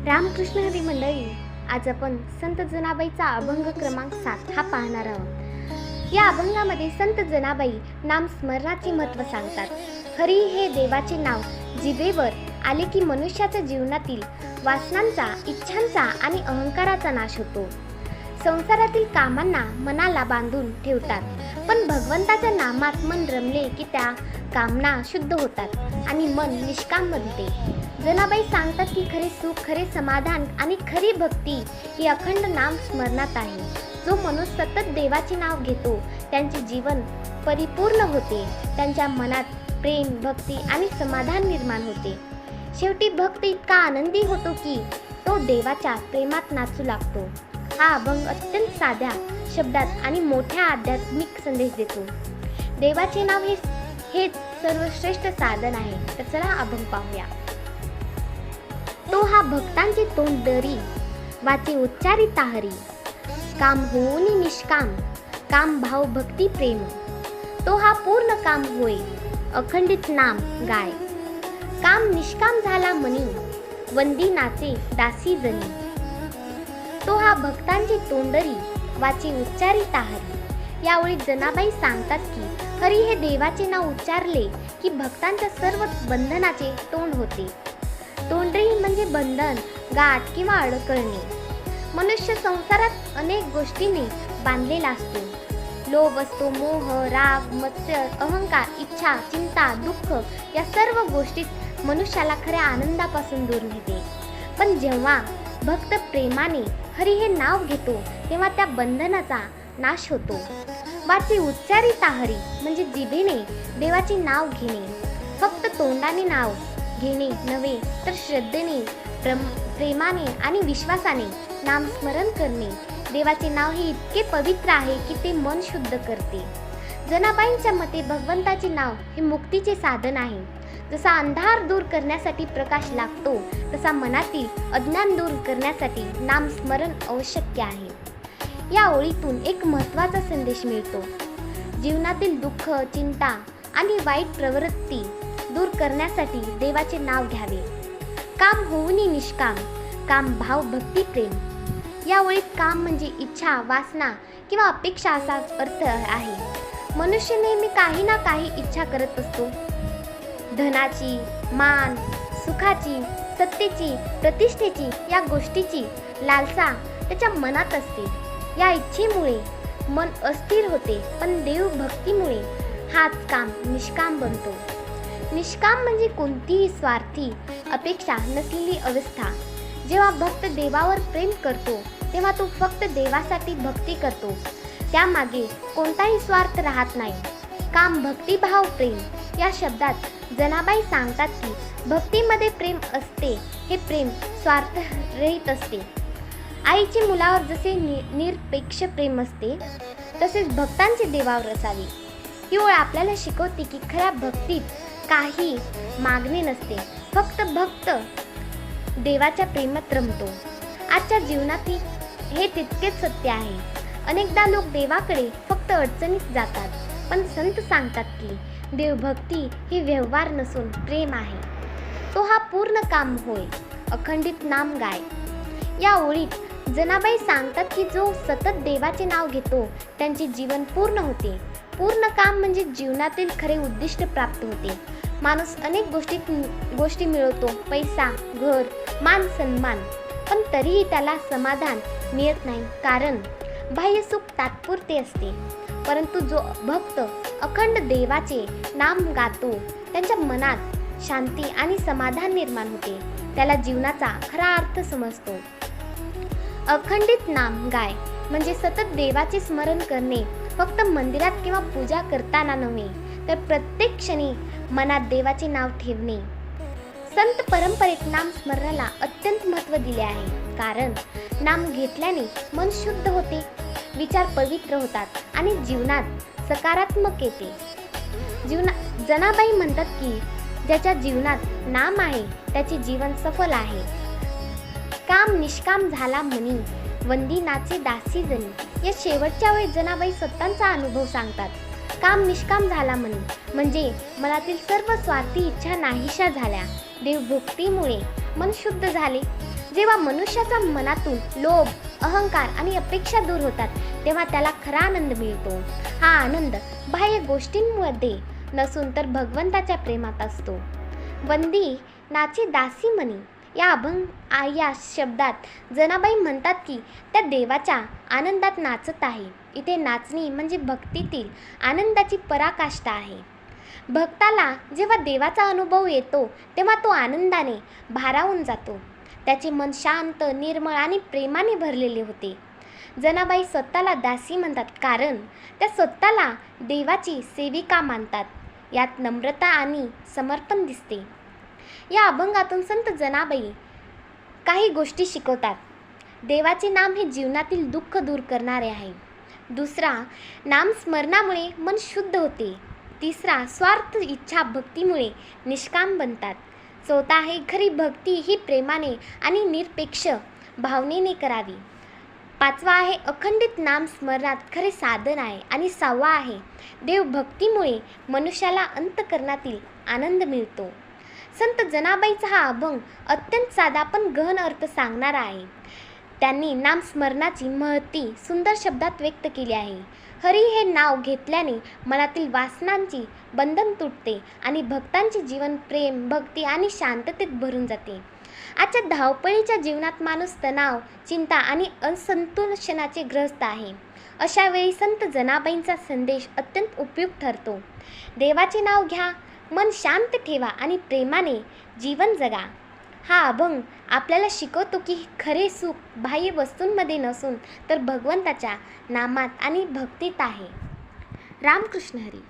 रामकृष्ण हरी मंडळी, आज आपण संत जनाबाईचा अभंग क्रमांक 7 हा पाहणार आहोत. या अभंगामध्ये संत जनाबाई नाम स्मरणाचे महत्त्व सांगतात. हरी हे देवाचे नाव जिभेवर आले की मनुष्याच्या जीवनातील वासनांचा, इच्छांचा आणि अहंकाराचा नाश होतो. संसारातील कामांना मनाला बांधून ठेवतात, पण भगवंताच्या नामात मन रमले की त्या कामना शुद्ध होतात आणि मन निष्काम बनते. जनाबाई सांगतात की खरे सुख, खरे समाधान आणि खरी भक्ती ही अखंड नाम स्मरणात आहे. जो मनुष्य सतत देवाचे नाव घेतो त्यांचे जीवन परिपूर्ण होते. त्यांच्या मनात प्रेम, भक्ती आणि समाधान निर्माण होते. शेवटी भक्त इतका आनंदी होतो की तो देवाच्या प्रेमात नाचू लागतो. हा अभंग अत्यंत साध्या शब्दात आणि मोठ्या आध्यात्मिक संदेश देतो. देवाचे नाव हे सर्वश्रेष्ठ साधन आहे. तर चला अभंग पाहूया. तो हा भक्तांची तोंडरी, वाचे उच्चारी ताहरी. काम होऊनी निष्काम, काम भाव भक्ती प्रेम. तो हा पूर्ण काम होय, अखंडित नाम गाय. काम निष्काम झाला मनी, वंदी नाचे दासी जनी. तो हा भक्तांची तोंडरी, वाचे उच्चारी ताहरी. यावेळी जनाबाई सांगतात की हरी हे देवाचे नाव उच्चारले की भक्तांच्या सर्व बंधनाचे तोंड होते. तोंडरी म्हणजे बंधन, गाठ किंवा अडकळणे. मनुष्य संसारात अनेक गोष्टींनी बांधलेला असतो. लोभ असतो, मोह, राग, मत्सर, अहंकार, इच्छा, चिंता, दुःख या सर्व गोष्टी मनुष्याला खऱ्या आनंदापासून दूर नेते. पण जेव्हा भक्त प्रेमाने हरी हे नाव घेतो तेव्हा त्या बंधनाचा नाश होतो. वाचे उच्चारी ताहरी म्हणजे जिभेने देवाचे नाव घेणे. फक्त तोंडाने नाव घेणे नव्हे, तर श्रद्धेने, प्रेमाने आणि विश्वासाने नामस्मरण करणे. देवाचे नाव हे इतके पवित्र आहे की ते मन शुद्ध करते. जनाबाईंच्या मते भगवंताचे नाव हे मुक्तीचे साधन आहे. जसा अंधार दूर करण्यासाठी प्रकाश लागतो, तसा मनातील अज्ञान दूर करण्यासाठी नामस्मरण आवश्यक आहे. या ओळीतून एक महत्त्वाचा संदेश मिळतो. जीवनातील दुःख, चिंता आणि वाईट प्रवृत्ती दूर करण्यासाठी देवाचे नाव घ्यावे. काम होऊनी निष्काम, काम भाव भक्ती प्रेम. या ओळीत काम म्हणजे इच्छा, वासना किंवा अपेक्षा असा अर्थ आहे. मनुष्य नेहमी काही ना काही इच्छा करत असतो. धनाची, मान, सुखाची, सत्तेची, प्रतिष्ठेची या गोष्टीची लालसा त्याच्या मनात असते. या इच्छेमुळे मन अस्थिर होते, पण देवभक्तीमुळे हाच काम निष्काम बनतो. निष्काम म्हणजे कोणतीही स्वार्थी अपेक्षा नसलेली अवस्था. जेव्हा भक्त देवावर प्रेम करतो तेव्हा तो फक्त देवासाठी भक्ती करतो. त्यामागे कोणताही स्वार्थ राहत नाही. काम, भक्ती, भाव, प्रेम या शब्दात जनाबाई सांगतात की भक्तीमध्ये प्रेम असते. हे प्रेम स्वार्थरहित असते. आईचे मुलावर जसे निरपेक्ष प्रेम असते, तसेच भक्तांचे देवावर असावे. ही ओळ आपल्याला शिकवते की खऱ्या भक्तीत काही मागणे नसते. फक्त भक्त देवाच्या प्रेमात रमतो. आजच्या जीवनातही हे तितकेच सत्य आहे. अनेकदा लोक देवाकडे फक्त अडचणीत जातात, पण संत सांगतात की देवभक्ती ही व्यवहार नसून प्रेम आहे. तो हा पूर्ण काम होय, अखंडित नाम गाय. या ओळीत जनाबाई सांगतात की जो सतत देवाचे नाव घेतो त्यांचे जीवन पूर्ण होते. पूर्ण काम म्हणजे जीवनातील खरे उद्दिष्ट प्राप्त होते. माणूस अनेक गोष्टी मिळवतो, पैसा, घर, मान, सन्मान, पण तरीही त्याला समाधान मिळत नाही. कारण बाह्य सुख तात्पुरते असते. परंतु जो भक्त अखंड देवाचे नाम गातो त्यांच्या मनात शांती आणि समाधान निर्माण होते. त्याला जीवनाचा खरा अर्थ समजतो. अखंडित नाम गाय म्हणजे सतत देवाचे स्मरण करणे. फक्त मंदिरात किंवा पूजा करताना नव्हे, तर प्रत्येक क्षणी मनात देवाचे नाव ठेवणे. संत परंपरेत नाम स्मरणाला अत्यंत महत्त्व दिले आहे. कारण नाम घेतल्याने मन शुद्ध होते, विचार पवित्र होतात आणि जीवनात सकारात्मक येते. जनाबाई म्हणतात की ज्याच्या जीवनात नाम आहे त्याचे जीवन सफल आहे. काम निष्काम झाला मनी, वंदी नाचे दासी जनी. या शेवटच्या वेळी जनाबाई स्वतःचा अनुभव सांगतात. काम निष्काम झाला म्हणजे मनातील सर्व स्वार्थी इच्छा नाहीशा झाल्या. देवभक्तीमुळे मन शुद्ध झाले. जेव्हा मनुष्याच्या मनातून लोभ, अहंकार आणि अपेक्षा दूर होतात तेव्हा त्याला खरा आनंद मिळतो. हा आनंद बाह्य गोष्टींमध्ये नसून तर भगवंताच्या प्रेमात असतो. वंदी नाची दासी म्हणी या शब्दात जनाबाई म्हणतात की त्या देवाच्या आनंदात नाचत आहे. इथे नाचणी म्हणजे भक्तीतील आनंदाची पराकाष्ठा आहे. भक्ताला जेव्हा देवाचा अनुभव येतो तेव्हा तो आनंदाने भारावून जातो. त्याचे मन शांत, निर्मळ आणि प्रेमाने भरलेले होते. जनाबाई स्वतःला दासी म्हणतात कारण त्या स्वतःला देवाची सेविका मानतात. यात नम्रता आणि समर्पण दिसते. या अभंगातून संत जनाबाई काही गोष्टी शिकवतात. देवाचे नाम हे जीवनातील दुःख दूर करणारे आहे. दुसरा, नामस्मरणामुळे मन शुद्ध होते. तिसरा, स्वार्थ इच्छा भक्तीमुळे निष्काम बनतात. चौथा आहे, खरी भक्ती ही प्रेमाने आणि निरपेक्ष भावनेने करावी. पाचवा आहे, अखंडित नामस्मरणात खरे साधन आहे. आणि सहावा आहे, देवभक्तीमुळे मनुष्याला अंतःकरणातील आनंद मिळतो. संत जनाबाईचा हा अभंग अत्यंत साधा पण गहन अर्थ सांगणारा आहे. त्यांनी नामस्मरणाची महती सुंदर शब्दात व्यक्त केली आहे. हरी हे नाव घेतल्याने मनातील वासनांची बंधन तुटते आणि भक्तांचे जीवन प्रेम, भक्ती आणि शांततेत भरून जाते. आजच्या धावपळीच्या जीवनात माणूस तणाव, चिंता आणि असंतोषणाचे ग्रस्त आहे. अशा वेळी संत जनाबाईंचा संदेश अत्यंत उपयुक्त ठरतो. देवाचे नाव घ्या, मन शांत ठेवा आणि प्रेमाने जीवन जगा. हा अभंग आपल्याला शिकवतो की खरे सुख बाह्य वस्तूंमध्ये नसून तर भगवंताच्या नामात आणि भक्तीत आहे. रामकृष्ण हरी.